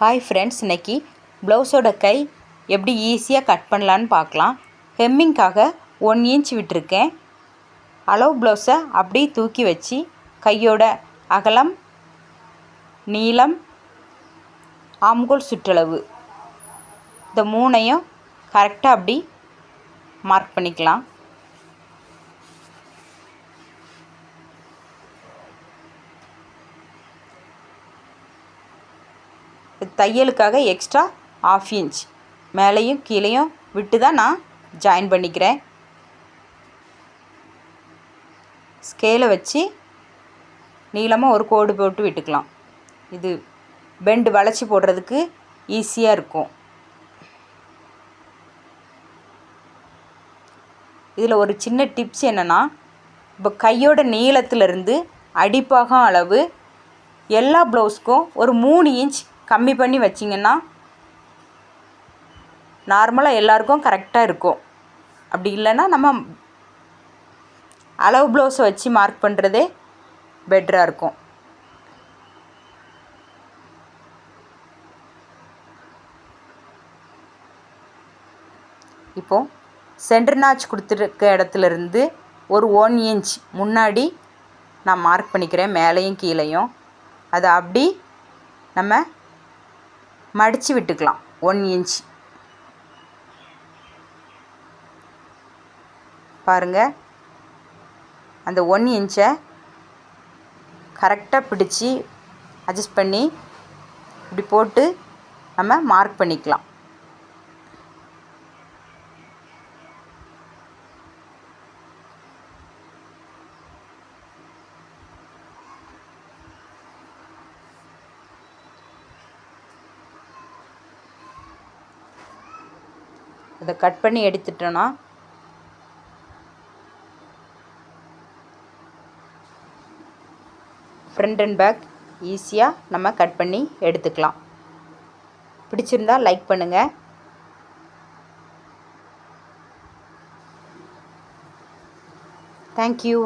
Hi friends, இன்றைக்கி ப்ளவுஸோட கை எப்படி ஈஸியாக கட் பண்ணலான்னு பார்க்கலாம். ஹெம்மிங்காக 1 இன்ச் விட்டுருக்கேன். அளவு ப்ளவுஸை அப்படியே தூக்கி வச்சு கையோட அகலம், நீளம், ஆம்கோல் சுற்றளவு இந்த 3ஐயும் கரெக்டாக அப்படி மார்க் பண்ணிக்கலாம். தையலுக்காக எக்ஸ்ட்ரா 1/2 இன்ச் மேலேயும் கீழேயும் விட்டு தான் நான் ஜாயின் பண்ணிக்கிறேன். ஸ்கேலை வச்சு நீளமாக ஒரு கோடு போட்டு விட்டுக்கலாம். இது பெண்டு வளைச்சி போடுறதுக்கு ஈஸியாக இருக்கும். இதில் ஒரு சின்ன டிப்ஸ் என்னென்னா, இப்போ கையோட நீளத்திலிருந்து அடிப்பாகம் அளவு எல்லா ப்ளவுஸ்க்கும் ஒரு 3 இன்ச் கம்மி பண்ணி வச்சிங்கன்னா நார்மலாக எல்லாருக்கும் கரெக்டாக இருக்கும். அப்படி இல்லைன்னா நம்ம அளவு ப்ளவுஸை வச்சு மார்க் பண்ணுறதே பெட்டராக இருக்கும். இப்போது சென்டர் நாச் கொடுத்துருக்க இடத்துலேருந்து ஒரு 1 இன்ச் முன்னாடி நான் மார்க் பண்ணிக்கிறேன், மேலேயும் கீழேயும். அதை அப்படி நம்ம மடித்து விட்டுக்கலாம் 1 இன்ச். பாருங்கள், அந்த 1 இன்ச்சை கரெக்டாக பிடிச்சி அட்ஜஸ்ட் பண்ணி இப்படி போட்டு நம்ம மார்க் பண்ணிக்கலாம். அதை கட் பண்ணி எடுத்துட்டோன்னா ஃப்ரண்ட் அண்ட் பேக் ஈஸியாக நம்ம கட் பண்ணி எடுத்துக்கலாம். பிடிச்சிருந்தா லைக் பண்ணுங்கள். தேங்க்யூ.